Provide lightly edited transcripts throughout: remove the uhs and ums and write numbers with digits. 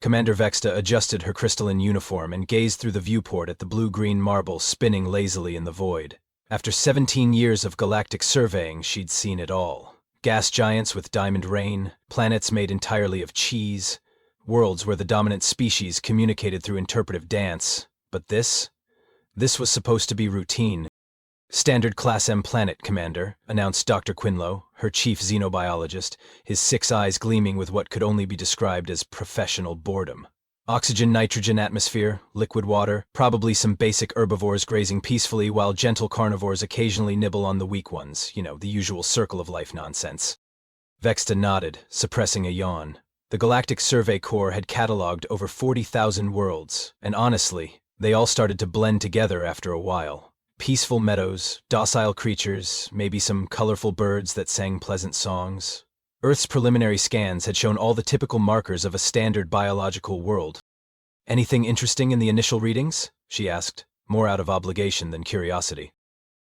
Commander Vexta adjusted her crystalline uniform and gazed through the viewport at the blue-green marble spinning lazily in the void. After 17 years of galactic surveying, she'd seen it all. Gas giants with diamond rain, planets made entirely of cheese, worlds where the dominant species communicated through interpretive dance. But this was supposed to be routine. Standard Class M planet, Commander, announced Dr. Quinlow, her chief xenobiologist, his 6 eyes gleaming with what could only be described as professional boredom. Oxygen, nitrogen atmosphere, liquid water, probably some basic herbivores grazing peacefully while gentle carnivores occasionally nibble on the weak ones, the usual circle of life nonsense. Vexta nodded, suppressing a yawn. The Galactic Survey Corps had catalogued over 40,000 worlds, and honestly, they all started to blend together after a while. Peaceful meadows, docile creatures, maybe some colorful birds that sang pleasant songs. Earth's preliminary scans had shown all the typical markers of a standard biological world. "Anything interesting in the initial readings?" she asked, more out of obligation than curiosity.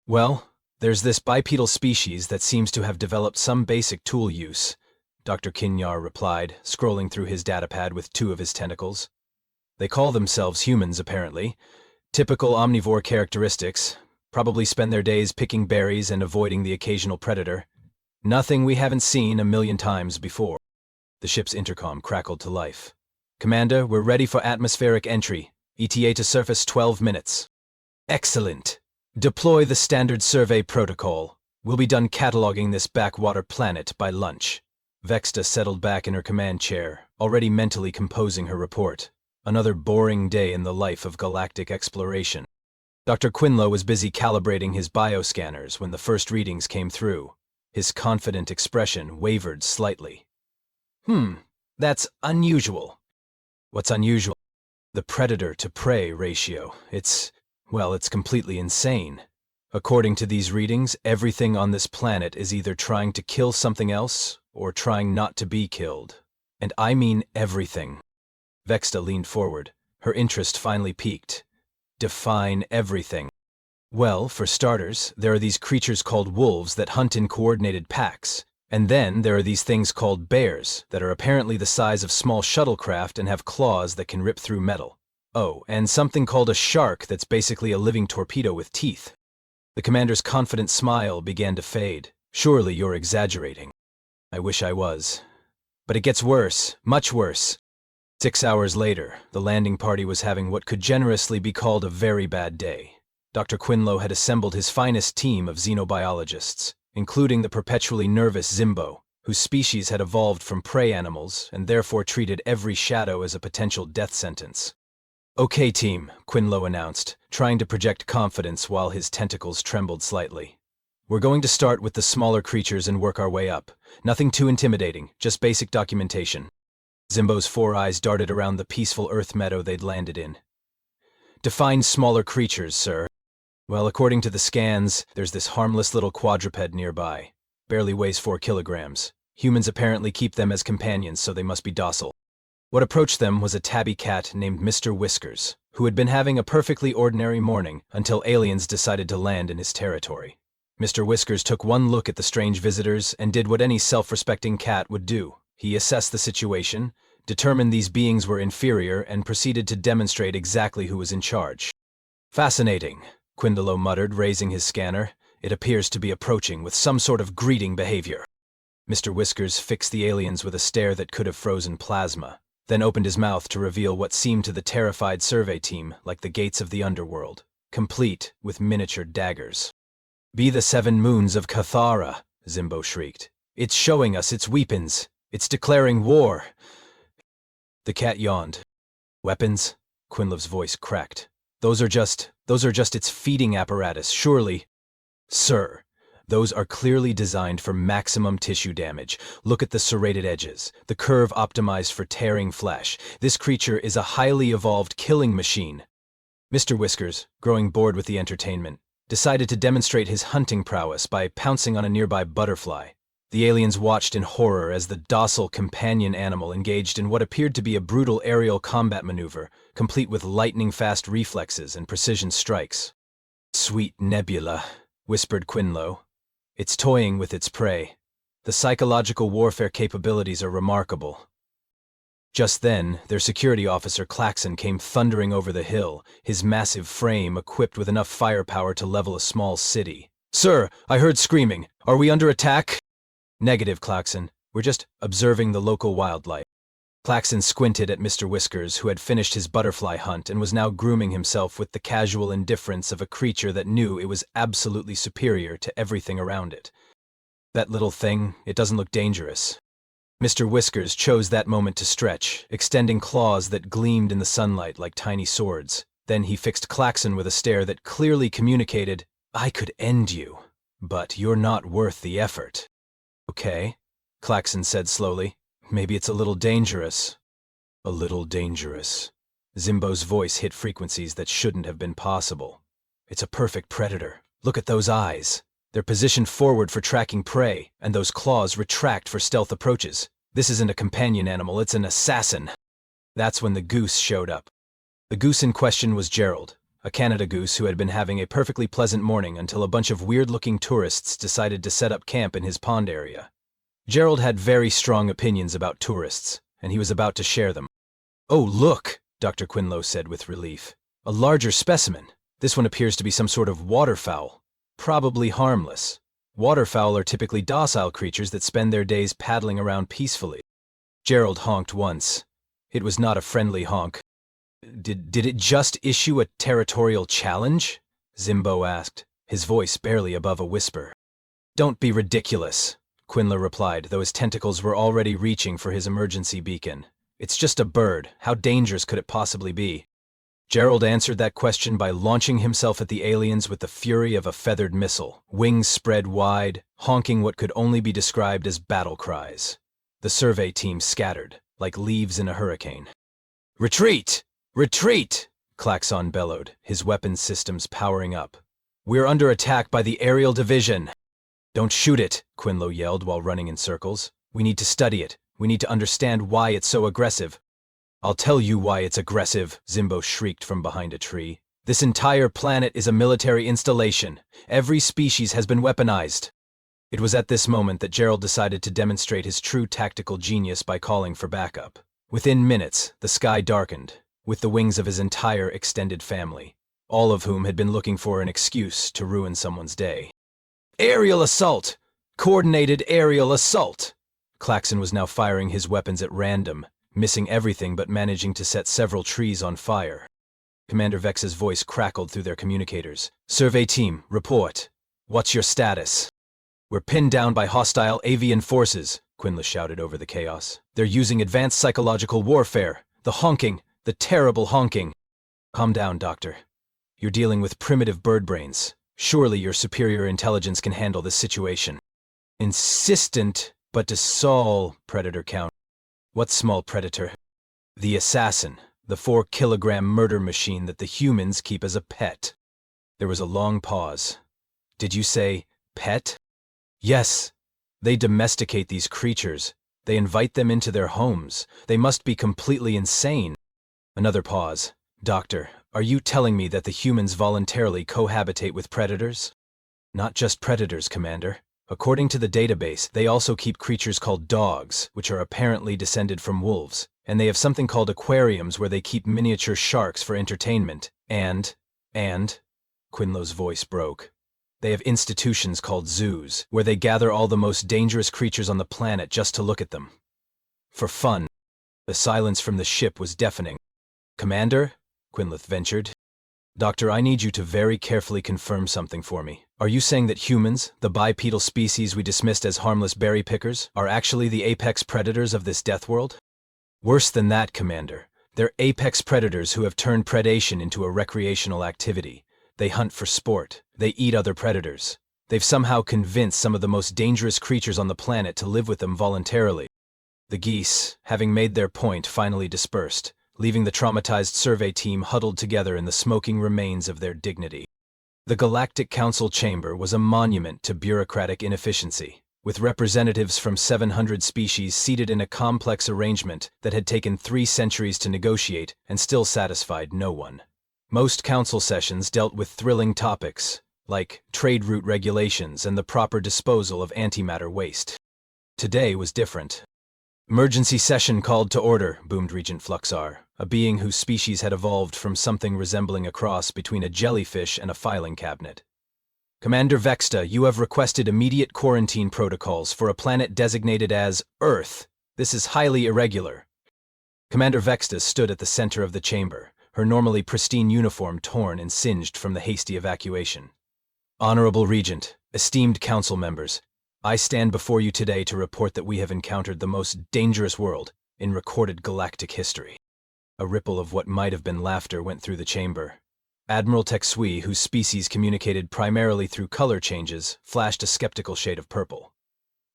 "Well, there's this bipedal species that seems to have developed some basic tool use," Dr. Kinyar replied, scrolling through his datapad with 2 of his tentacles. "They call themselves humans, apparently. Typical omnivore characteristics, probably spend their days picking berries and avoiding the occasional predator. Nothing we haven't seen a million times before." The ship's intercom crackled to life. "Commander, we're ready for atmospheric entry. ETA to surface 12 minutes. "Excellent. Deploy the standard survey protocol. We'll be done cataloging this backwater planet by lunch." Vexta settled back in her command chair, already mentally composing her report. Another boring day in the life of galactic exploration. Dr. Quinlow was busy calibrating his bioscanners when the first readings came through. His confident expression wavered slightly. That's unusual." "What's unusual?" "The predator-to-prey ratio. It's completely insane. According to these readings, everything on this planet is either trying to kill something else or trying not to be killed. And I mean everything." Vexta leaned forward, her interest finally piqued. "Define everything." "Well, for starters, there are these creatures called wolves that hunt in coordinated packs. And then there are these things called bears that are apparently the size of small shuttlecraft and have claws that can rip through metal. Oh, and something called a shark that's basically a living torpedo with teeth." The commander's confident smile began to fade. "Surely you're exaggerating." "I wish I was. But it gets worse, much worse." 6 hours later, the landing party was having what could generously be called a very bad day. Dr. Quinlow had assembled his finest team of xenobiologists, including the perpetually nervous Zimbo, whose species had evolved from prey animals and therefore treated every shadow as a potential death sentence. "Okay, team," Quinlow announced, trying to project confidence while his tentacles trembled slightly. "We're going to start with the smaller creatures and work our way up. Nothing too intimidating, just basic documentation." Zimbo's 4 eyes darted around the peaceful earth meadow they'd landed in. "Define smaller creatures, sir." "Well, according to the scans, there's this harmless little quadruped nearby. Barely weighs 4 kilograms. Humans apparently keep them as companions, so they must be docile." What approached them was a tabby cat named Mr. Whiskers, who had been having a perfectly ordinary morning until aliens decided to land in his territory. Mr. Whiskers took one look at the strange visitors and did what any self-respecting cat would do. He assessed the situation, determined these beings were inferior, and proceeded to demonstrate exactly who was in charge. "Fascinating," Quinlow muttered, raising his scanner. "It appears to be approaching with some sort of greeting behavior." Mr. Whiskers fixed the aliens with a stare that could have frozen plasma, then opened his mouth to reveal what seemed to the terrified survey team like the gates of the underworld, complete with miniature daggers. "Be the 7 moons of Cathara," Zimbo shrieked. "It's showing us its weapons. It's declaring war." The cat yawned. "Weapons?" Quinlow's voice cracked. Those are just its feeding apparatus, surely." "Sir, those are clearly designed for maximum tissue damage. Look at the serrated edges, the curve optimized for tearing flesh. This creature is a highly evolved killing machine." Mr. Whiskers, growing bored with the entertainment, decided to demonstrate his hunting prowess by pouncing on a nearby butterfly. The aliens watched in horror as the docile companion animal engaged in what appeared to be a brutal aerial combat maneuver, complete with lightning-fast reflexes and precision strikes. "Sweet nebula," whispered Quinlow. "It's toying with its prey. The psychological warfare capabilities are remarkable." Just then, their security officer Klaxon came thundering over the hill, his massive frame equipped with enough firepower to level a small city. "Sir, I heard screaming. Are we under attack?" "Negative, Klaxon. We're just observing the local wildlife." Klaxon squinted at Mr. Whiskers, who had finished his butterfly hunt and was now grooming himself with the casual indifference of a creature that knew it was absolutely superior to everything around it. "That little thing, it doesn't look dangerous." Mr. Whiskers chose that moment to stretch, extending claws that gleamed in the sunlight like tiny swords. Then he fixed Klaxon with a stare that clearly communicated, "I could end you, but you're not worth the effort." "Okay," Klaxon said slowly. "Maybe it's a little dangerous." "A little dangerous." Zimbo's voice hit frequencies that shouldn't have been possible. "It's a perfect predator. Look at those eyes. They're positioned forward for tracking prey, and those claws retract for stealth approaches. This isn't a companion animal, it's an assassin." That's when the goose showed up. The goose in question was Gerald, a Canada goose who had been having a perfectly pleasant morning until a bunch of weird-looking tourists decided to set up camp in his pond area. Gerald had very strong opinions about tourists, and he was about to share them. "Oh, look," Dr. Quinlow said with relief. "A larger specimen. This one appears to be some sort of waterfowl. Probably harmless. Waterfowl are typically docile creatures that spend their days paddling around peacefully." Gerald honked once. It was not a friendly honk. Did it just issue a territorial challenge?" Zimbo asked, his voice barely above a whisper. "Don't be ridiculous," Quinlow replied, though his tentacles were already reaching for his emergency beacon. "It's just a bird. How dangerous could it possibly be?" Gerald answered that question by launching himself at the aliens with the fury of a feathered missile, wings spread wide, honking what could only be described as battle cries. The survey team scattered, like leaves in a hurricane. "Retreat! Retreat!" Klaxon bellowed, his weapons systems powering up. "We're under attack by the aerial division." "Don't shoot it," Quinlow yelled while running in circles. "We need to study it. We need to understand why it's so aggressive." "I'll tell you why it's aggressive," Zimbo shrieked from behind a tree. "This entire planet is a military installation. Every species has been weaponized." It was at this moment that Gerald decided to demonstrate his true tactical genius by calling for backup. Within minutes, the sky darkened, with the wings of his entire extended family, all of whom had been looking for an excuse to ruin someone's day. "Aerial assault! Coordinated aerial assault!" Klaxon was now firing his weapons at random, missing everything but managing to set several trees on fire. Commander Vex's voice crackled through their communicators. "Survey team, report. What's your status?" "We're pinned down by hostile avian forces," Quinlow shouted over the chaos. "They're using advanced psychological warfare. The honking, the terrible honking." "Calm down, Doctor. You're dealing with primitive bird brains. Surely your superior intelligence can handle this situation." "Insistent, but to small predator count." "What small predator?" "The assassin, the 4-kilogram murder machine that the humans keep as a pet." There was a long pause. "Did you say pet?" "Yes. They domesticate these creatures. They invite them into their homes. They must be completely insane." Another pause. "Doctor, are you telling me that the humans voluntarily cohabitate with predators?" "Not just predators, Commander. According to the database, they also keep creatures called dogs, which are apparently descended from wolves, and they have something called aquariums where they keep miniature sharks for entertainment, and, Quinlow's voice broke. They have institutions called zoos, where they gather all the most dangerous creatures on the planet just to look at them. For fun." The silence from the ship was deafening. "Commander?" Quinlow ventured. "Doctor, I need you to very carefully confirm something for me. Are you saying that humans, the bipedal species we dismissed as harmless berry pickers, are actually the apex predators of this death world?" "Worse than that, Commander. They're apex predators who have turned predation into a recreational activity. They hunt for sport. They eat other predators. They've somehow convinced some of the most dangerous creatures on the planet to live with them voluntarily." The geese, having made their point, finally dispersed, leaving the traumatized survey team huddled together in the smoking remains of their dignity. The Galactic Council chamber was a monument to bureaucratic inefficiency, with representatives from 700 species seated in a complex arrangement that had taken 3 centuries to negotiate and still satisfied no one. Most council sessions dealt with thrilling topics, like trade route regulations and the proper disposal of antimatter waste. Today was different. Emergency session called to order, boomed Regent Fluxar, a being whose species had evolved from something resembling a cross between a jellyfish and a filing cabinet. Commander Vexta, you have requested immediate quarantine protocols for a planet designated as Earth. This is highly irregular. Commander Vexta stood at the center of the chamber, her normally pristine uniform torn and singed from the hasty evacuation. Honorable Regent, esteemed council members, I stand before you today to report that we have encountered the most dangerous world in recorded galactic history. A ripple of what might have been laughter went through the chamber. Admiral Texui, whose species communicated primarily through color changes, flashed a skeptical shade of purple.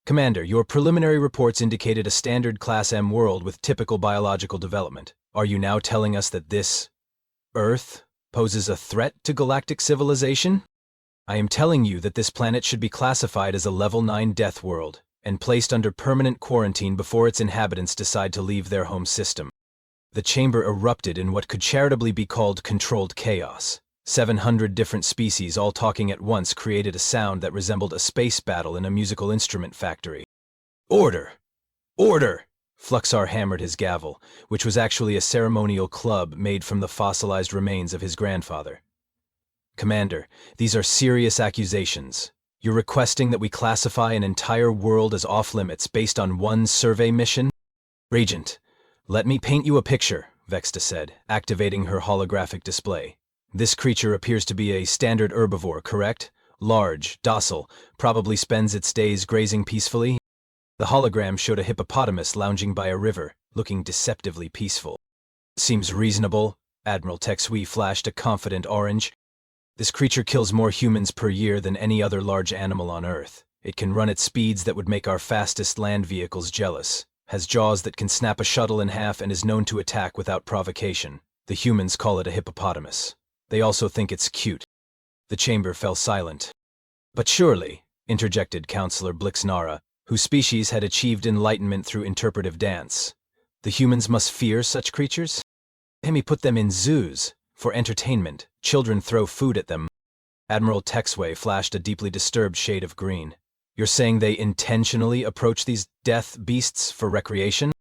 Commander, your preliminary reports indicated a standard Class M world with typical biological development. Are you now telling us that this Earth poses a threat to galactic civilization? I am telling you that this planet should be classified as a Level 9 death world and placed under permanent quarantine before its inhabitants decide to leave their home system. The chamber erupted in what could charitably be called controlled chaos. 700 different species all talking at once created a sound that resembled a space battle in a musical instrument factory. Order! Order! Fluxar hammered his gavel, which was actually a ceremonial club made from the fossilized remains of his grandfather. Commander, these are serious accusations. You're requesting that we classify an entire world as off-limits based on one survey mission? Regent, let me paint you a picture, Vexta said, activating her holographic display. This creature appears to be a standard herbivore, correct? Large, docile, probably spends its days grazing peacefully. The hologram showed a hippopotamus lounging by a river, looking deceptively peaceful. Seems reasonable. Admiral Texui flashed a confident orange. This creature kills more humans per year than any other large animal on Earth. It can run at speeds that would make our fastest land vehicles jealous, has jaws that can snap a shuttle in half, and is known to attack without provocation. The humans call it a hippopotamus. They also think it's cute. The chamber fell silent. But surely, interjected Counselor Blixnara, whose species had achieved enlightenment through interpretive dance, the humans must fear such creatures? Hemi put them in zoos. For entertainment, children throw food at them. Admiral Texway flashed a deeply disturbed shade of green. You're saying they intentionally approach these death beasts for recreation?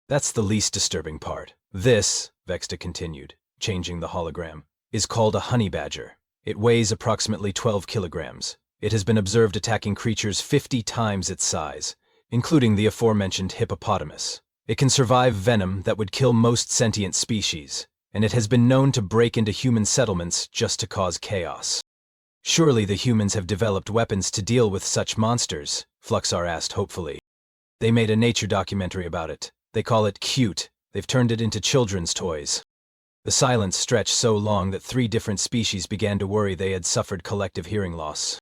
That's the least disturbing part. This, Vexta continued, changing the hologram, is called a honey badger. It weighs approximately 12 kilograms. It has been observed attacking creatures 50 times its size, including the aforementioned hippopotamus. It can survive venom that would kill most sentient species, and it has been known to break into human settlements just to cause chaos. Surely the humans have developed weapons to deal with such monsters, Fluxar asked hopefully. They made a nature documentary about it. They call it cute. They've turned it into children's toys. The silence stretched so long that 3 different species began to worry they had suffered collective hearing loss.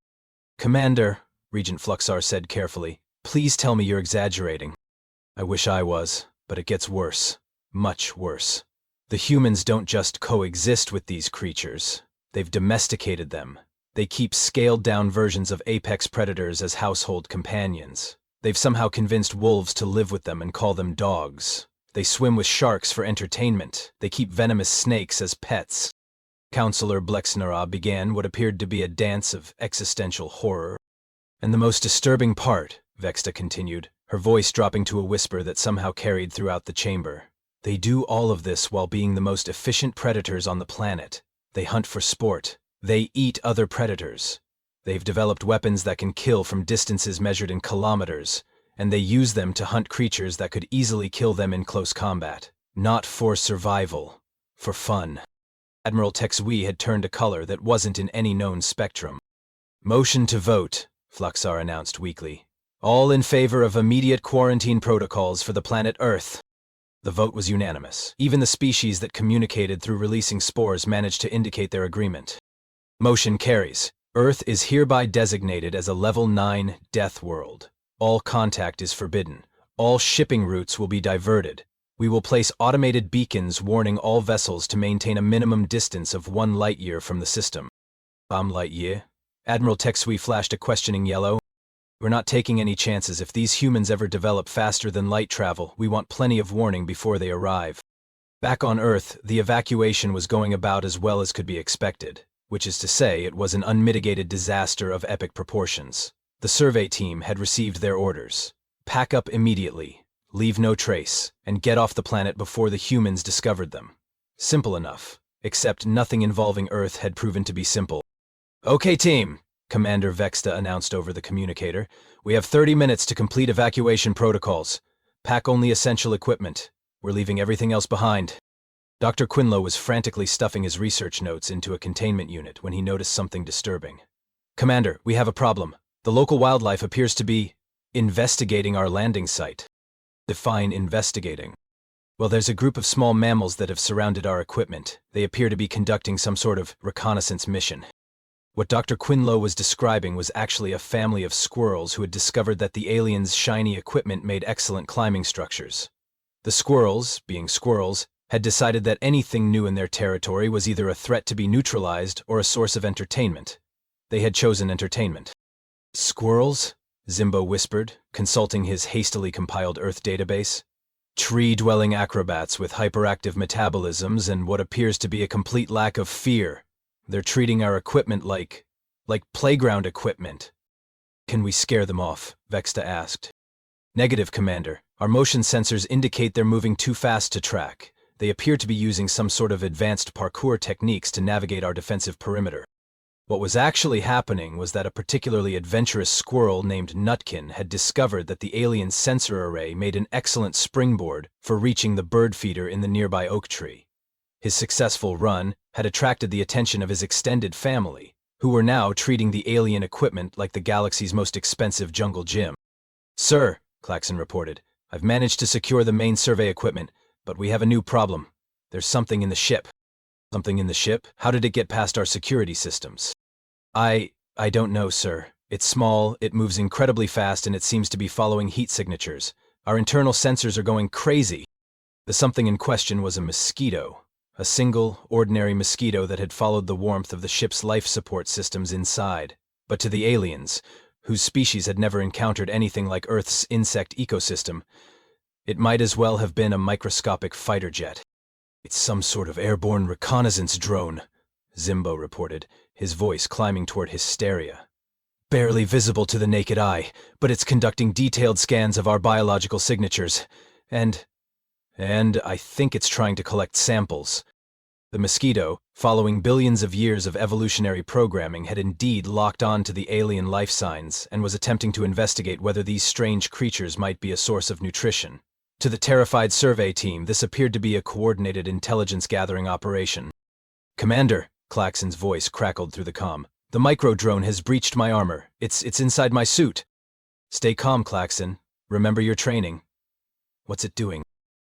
Commander, Regent Fluxar said carefully, please tell me you're exaggerating. I wish I was, but it gets worse. Much worse. The humans don't just coexist with these creatures. They've domesticated them. They keep scaled-down versions of apex predators as household companions. They've somehow convinced wolves to live with them and call them dogs. They swim with sharks for entertainment. They keep venomous snakes as pets. Counselor Blexnara began what appeared to be a dance of existential horror. And the most disturbing part, Vexta continued, her voice dropping to a whisper that somehow carried throughout the chamber. They do all of this while being the most efficient predators on the planet. They hunt for sport. They eat other predators. They've developed weapons that can kill from distances measured in kilometers, and they use them to hunt creatures that could easily kill them in close combat. Not for survival, for fun. Admiral Texui had turned a color that wasn't in any known spectrum. Motion to vote, Fluxar announced weakly. All in favor of immediate quarantine protocols for the planet Earth. The vote was unanimous. Even the species that communicated through releasing spores managed to indicate their agreement. Motion carries. Earth is hereby designated as a Level 9 death world. All contact is forbidden. All shipping routes will be diverted. We will place automated beacons warning all vessels to maintain a minimum distance of 1 light-year from the system. Light-year? Admiral Texui flashed a questioning yellow. We're not taking any chances. If these humans ever develop faster than light travel, we want plenty of warning before they arrive. Back on Earth, the evacuation was going about as well as could be expected, which is to say it was an unmitigated disaster of epic proportions. The survey team had received their orders. Pack up immediately. leave no trace, and get off the planet before the humans discovered them. Simple enough, except nothing involving Earth had proven to be simple. "Okay, team," Commander Vexta announced over the communicator. "We have 30 minutes to complete evacuation protocols. Pack only essential equipment. We're leaving everything else behind." Dr. Quinlow was frantically stuffing his research notes into a containment unit when he noticed something disturbing. "Commander, we have a problem. The local wildlife appears to be investigating our landing site." Define investigating. "Well, there's a group of small mammals that have surrounded our equipment. They appear to be conducting some sort of reconnaissance mission." What Dr. Quinlow was describing was actually a family of squirrels who had discovered that the aliens' shiny equipment made excellent climbing structures. The squirrels, being squirrels, had decided that anything new in their territory was either a threat to be neutralized or a source of entertainment. They had chosen entertainment. "Squirrels?" Zimbo whispered, consulting his hastily compiled Earth database. "Tree-dwelling acrobats with hyperactive metabolisms and what appears to be a complete lack of fear. They're treating our equipment like playground equipment." "Can we scare them off?" Vexta asked. "Negative, Commander. Our motion sensors indicate they're moving too fast to track. They appear to be using some sort of advanced parkour techniques to navigate our defensive perimeter." What was actually happening was that a particularly adventurous squirrel named Nutkin had discovered that the alien sensor array made an excellent springboard for reaching the bird feeder in the nearby oak tree. His successful run had attracted the attention of his extended family, who were now treating the alien equipment like the galaxy's most expensive jungle gym. "Sir," Claxon reported, "I've managed to secure the main survey equipment, but we have a new problem. There's something in the ship." "Something in the ship? How did it get past our security systems?" I don't know, sir. It's small, it moves incredibly fast, and it seems to be following heat signatures. Our internal sensors are going crazy." The something in question was a mosquito. A single, ordinary mosquito that had followed the warmth of the ship's life support systems inside. But to the aliens, whose species had never encountered anything like Earth's insect ecosystem, it might as well have been a microscopic fighter jet. "It's some sort of airborne reconnaissance drone," Zimbo reported, his voice climbing toward hysteria. "Barely visible to the naked eye, but it's conducting detailed scans of our biological signatures. And I think it's trying to collect samples." The mosquito, following billions of years of evolutionary programming, had indeed locked on to the alien life signs and was attempting to investigate whether these strange creatures might be a source of nutrition. To the terrified survey team, this appeared to be a coordinated intelligence-gathering operation. "Commander," Claxon's voice crackled through the comm, "the micro-drone has breached my armor. It's inside my suit." "Stay calm, Claxon. Remember your training." "What's it doing?"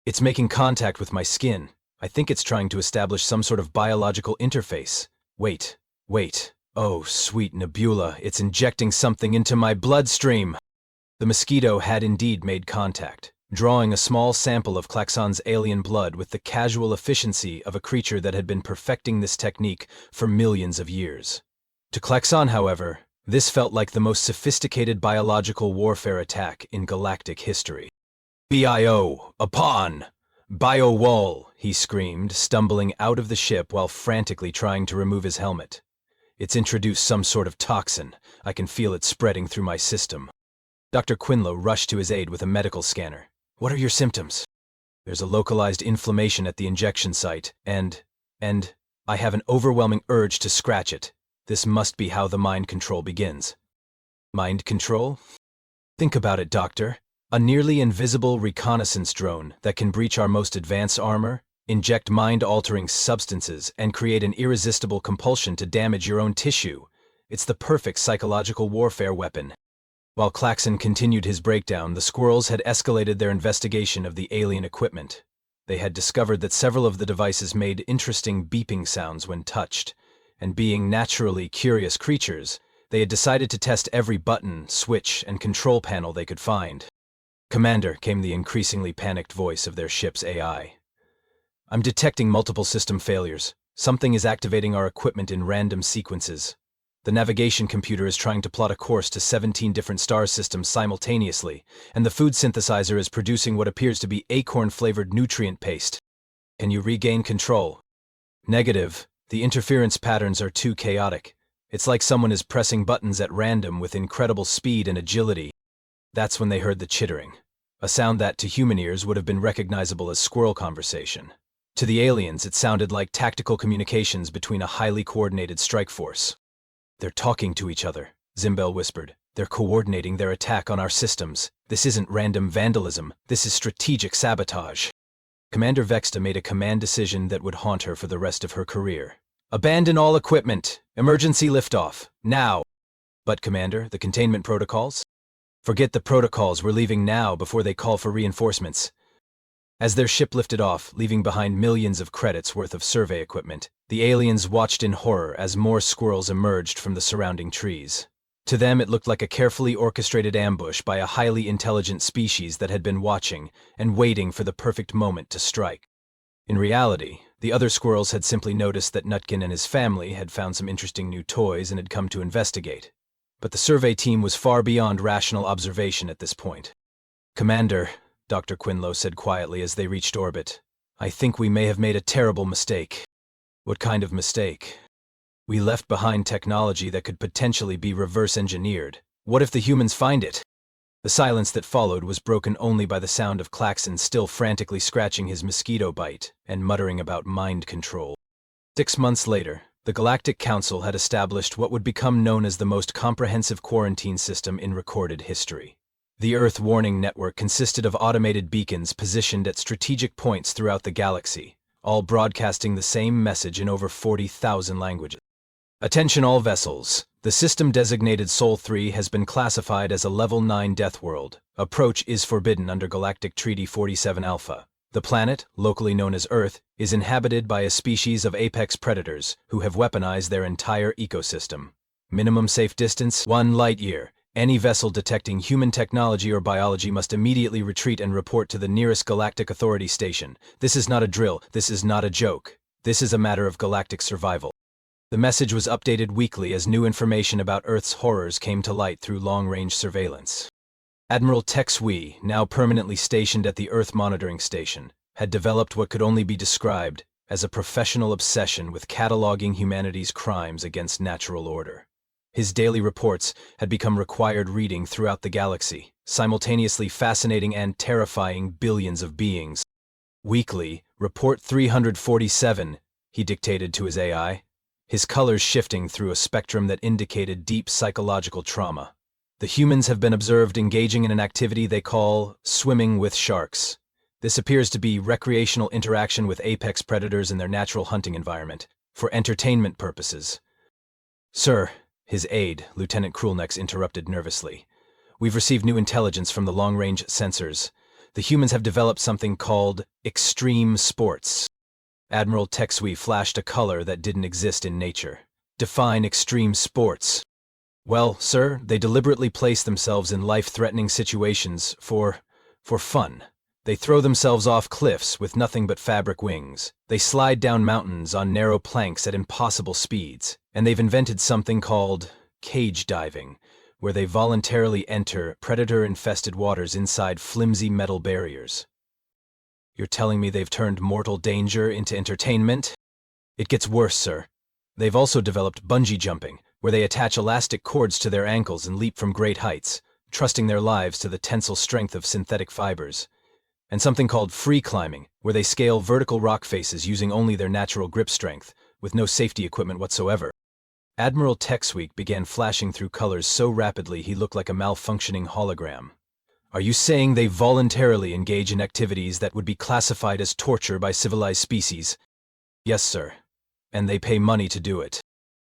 "It's making contact with my skin. I think it's trying to establish some sort of biological interface. Wait. Oh, sweet Nebula, it's injecting something into my bloodstream." The mosquito had indeed made contact, drawing a small sample of Claxon's alien blood with the casual efficiency of a creature that had been perfecting this technique for millions of years. To Claxon, however, this felt like the most sophisticated biological warfare attack in galactic history. "BIO, upon! Bio-wall!" he screamed, stumbling out of the ship while frantically trying to remove his helmet. "It's introduced some sort of toxin. I can feel it spreading through my system." Dr. Quinlow rushed to his aid with a medical scanner. "What are your symptoms?" "There's a localized inflammation at the injection site, and I have an overwhelming urge to scratch it. This must be how the mind control begins." "Mind control?" "Think about it, Doctor. A nearly invisible reconnaissance drone that can breach our most advanced armor, inject mind-altering substances, and create an irresistible compulsion to damage your own tissue. It's the perfect psychological warfare weapon." While Claxon continued his breakdown, the squirrels had escalated their investigation of the alien equipment. They had discovered that several of the devices made interesting beeping sounds when touched, and being naturally curious creatures, they had decided to test every button, switch, and control panel they could find. "Commander," came the increasingly panicked voice of their ship's AI. "I'm detecting multiple system failures. Something is activating our equipment in random sequences. The navigation computer is trying to plot a course to 17 different star systems simultaneously, and the food synthesizer is producing what appears to be acorn-flavored nutrient paste. Can you regain control?" "Negative. The interference patterns are too chaotic. It's like someone is pressing buttons at random with incredible speed and agility." That's when they heard the chittering. a sound that, to human ears, would have been recognizable as squirrel conversation. To the aliens, it sounded like tactical communications between a highly coordinated strike force. "They're talking to each other," Zimbel whispered. "They're coordinating their attack on our systems. This isn't random vandalism. This is strategic sabotage." Commander Vexta made a command decision that would haunt her for the rest of her career. "Abandon all equipment. Emergency liftoff. Now." "But, Commander, the containment protocols?" "Forget the protocols. We're leaving now before they call for reinforcements." As their ship lifted off, leaving behind millions of credits worth of survey equipment, the aliens watched in horror as more squirrels emerged from the surrounding trees. To them, it looked like a carefully orchestrated ambush by a highly intelligent species that had been watching and waiting for the perfect moment to strike. In reality, the other squirrels had simply noticed that Nutkin and his family had found some interesting new toys and had come to investigate. But the survey team was far beyond rational observation at this point. "Commander," Dr. Quinlow said quietly as they reached orbit, "I think we may have made a terrible mistake." "What kind of mistake?" "We left behind technology that could potentially be reverse-engineered. What if the humans find it?" The silence that followed was broken only by the sound of Klaxon still frantically scratching his mosquito bite and muttering about mind control. 6 months later, the Galactic Council had established what would become known as the most comprehensive quarantine system in recorded history. The Earth Warning Network consisted of automated beacons positioned at strategic points throughout the galaxy, all broadcasting the same message in over 40,000 languages. "Attention all vessels. The system designated Sol 3 has been classified as a Level 9 death world. Approach is forbidden under Galactic Treaty 47 Alpha. The planet, locally known as Earth, is inhabited by a species of apex predators who have weaponized their entire ecosystem. Minimum safe distance, 1 light-year. Any vessel detecting human technology or biology must immediately retreat and report to the nearest Galactic Authority station. This is not a drill. This is not a joke. This is a matter of galactic survival." The message was updated weekly as new information about Earth's horrors came to light through long-range surveillance. Admiral Tex Wee, now permanently stationed at the Earth Monitoring Station, had developed what could only be described as a professional obsession with cataloging humanity's crimes against natural order. His daily reports had become required reading throughout the galaxy, simultaneously fascinating and terrifying billions of beings. Weekly, Report 347, he dictated to his AI, his colors shifting through a spectrum that indicated deep psychological trauma. "The humans have been observed engaging in an activity they call swimming with sharks. This appears to be recreational interaction with apex predators in their natural hunting environment, for entertainment purposes." "Sir," his aide, Lieutenant Krulnex, interrupted nervously, "we've received new intelligence from the long-range sensors. The humans have developed something called extreme sports." Admiral Texui flashed a color that didn't exist in nature. "Define extreme sports." "Well, sir, they deliberately place themselves in life-threatening situations for fun. They throw themselves off cliffs with nothing but fabric wings. They slide down mountains on narrow planks at impossible speeds. And they've invented something called cage diving, where they voluntarily enter predator-infested waters inside flimsy metal barriers." "You're telling me they've turned mortal danger into entertainment?" "It gets worse, sir. They've also developed bungee jumping, where they attach elastic cords to their ankles and leap from great heights, trusting their lives to the tensile strength of synthetic fibers. And something called free climbing, where they scale vertical rock faces using only their natural grip strength, with no safety equipment whatsoever." Admiral Texweek began flashing through colors so rapidly he looked like a malfunctioning hologram. "Are you saying they voluntarily engage in activities that would be classified as torture by civilized species?" "Yes, sir. And they pay money to do it."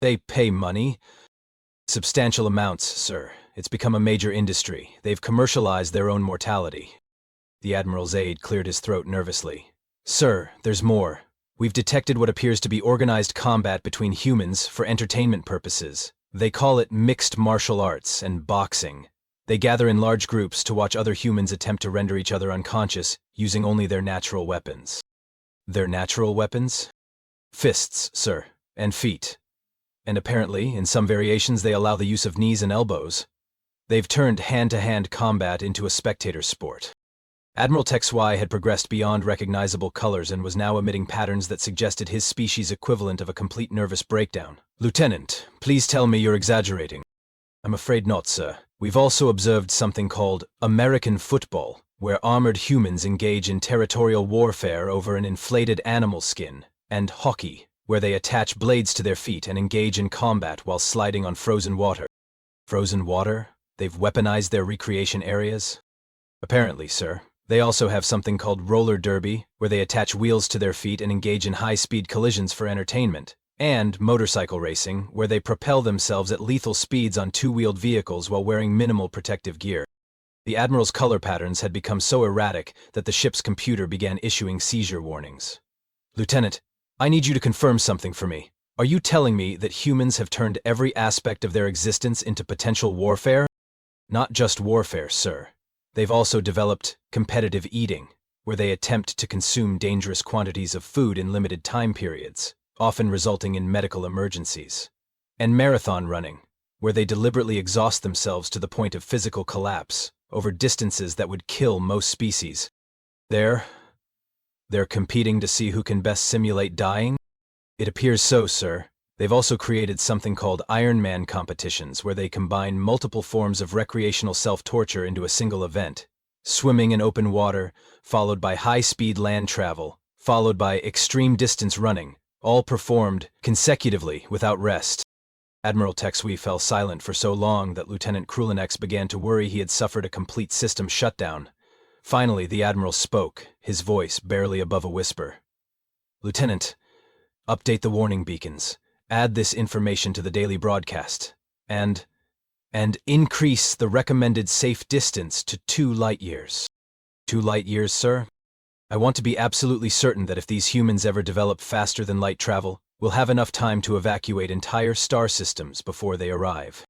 "They pay money?" "Substantial amounts, sir. It's become a major industry. They've commercialized their own mortality." The Admiral's aide cleared his throat nervously. "Sir, there's more. We've detected what appears to be organized combat between humans for entertainment purposes. They call it mixed martial arts and boxing. They gather in large groups to watch other humans attempt to render each other unconscious using only their natural weapons." "Their natural weapons?" "Fists, sir, and feet. And apparently, in some variations, they allow the use of knees and elbows. They've turned hand-to-hand combat into a spectator sport." Admiral Texui had progressed beyond recognizable colors and was now emitting patterns that suggested his species' equivalent of a complete nervous breakdown. "Lieutenant, please tell me you're exaggerating." "I'm afraid not, sir. We've also observed something called American football, where armored humans engage in territorial warfare over an inflated animal skin, and hockey, where they attach blades to their feet and engage in combat while sliding on frozen water. Frozen water? They've weaponized their recreation areas? Apparently, sir. They also have something called roller derby, where they attach wheels to their feet and engage in high-speed collisions for entertainment, and motorcycle racing, where they propel themselves at lethal speeds on two-wheeled vehicles while wearing minimal protective gear. The Admiral's color patterns had become so erratic that the ship's computer began issuing seizure warnings. Lieutenant, I need you to confirm something for me. Are you telling me that humans have turned every aspect of their existence into potential warfare? Not just warfare, sir. They've also developed competitive eating, where they attempt to consume dangerous quantities of food in limited time periods, often resulting in medical emergencies. And marathon running, where they deliberately exhaust themselves to the point of physical collapse over distances that would kill most species. They're competing to see who can best simulate dying? It appears so, sir. They've also created something called Ironman competitions, where they combine multiple forms of recreational self-torture into a single event. Swimming in open water, followed by high-speed land travel, followed by extreme distance running, all performed consecutively without rest. Admiral Texui fell silent for so long that Lieutenant Krulenex began to worry he had suffered a complete system shutdown. Finally, the Admiral spoke, his voice barely above a whisper. Lieutenant, update the warning beacons. Add this information to the daily broadcast, and increase the recommended safe distance to 2 light-years. 2 light-years, sir? I want to be absolutely certain that if these humans ever develop faster than light travel, we'll have enough time to evacuate entire star systems before they arrive.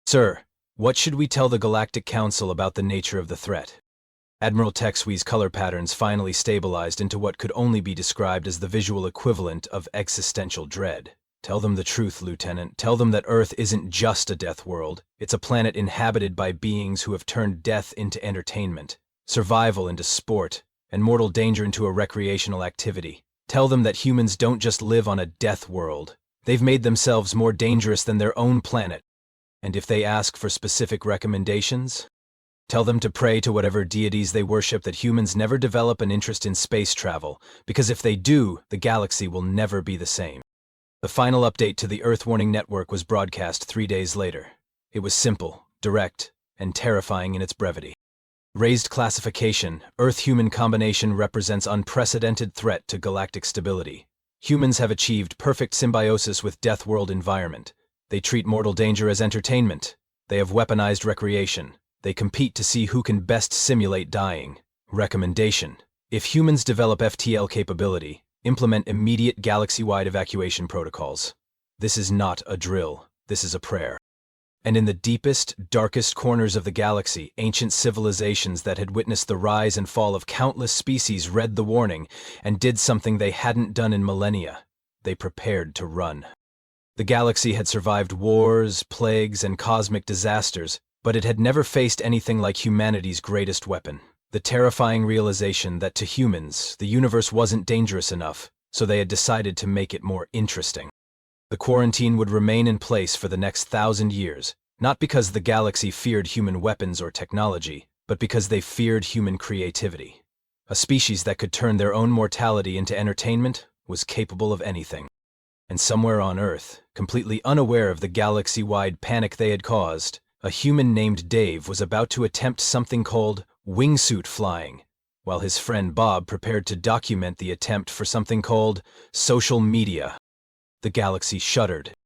Sir, what should we tell the Galactic Council about the nature of the threat? Admiral Texui's color patterns finally stabilized into what could only be described as the visual equivalent of existential dread. Tell them the truth, Lieutenant. Tell them that Earth isn't just a death world. It's a planet inhabited by beings who have turned death into entertainment, survival into sport, and mortal danger into a recreational activity. Tell them that humans don't just live on a death world. They've made themselves more dangerous than their own planet. And if they ask for specific recommendations, tell them to pray to whatever deities they worship that humans never develop an interest in space travel, because if they do, the galaxy will never be the same. The final update to the Earth Warning Network was broadcast 3 days later. It was simple, direct, and terrifying in its brevity. Raised classification, Earth-human combination represents unprecedented threat to galactic stability. Humans have achieved perfect symbiosis with Death World environment. They treat mortal danger as entertainment. They have weaponized recreation. They compete to see who can best simulate dying. Recommendation: if humans develop FTL capability, implement immediate galaxy-wide evacuation protocols. This is not a drill. This is a prayer. And in the deepest, darkest corners of the galaxy, ancient civilizations that had witnessed the rise and fall of countless species read the warning and did something they hadn't done in millennia. They prepared to run. The galaxy had survived wars, plagues, and cosmic disasters, but it had never faced anything like humanity's greatest weapon. The terrifying realization that to humans, the universe wasn't dangerous enough, so they had decided to make it more interesting. The quarantine would remain in place for the next 1,000 years, not because the galaxy feared human weapons or technology, but because they feared human creativity. A species that could turn their own mortality into entertainment was capable of anything. And somewhere on Earth, completely unaware of the galaxy-wide panic they had caused, a human named Dave was about to attempt something called wingsuit flying, while his friend Bob prepared to document the attempt for something called social media. The galaxy shuddered,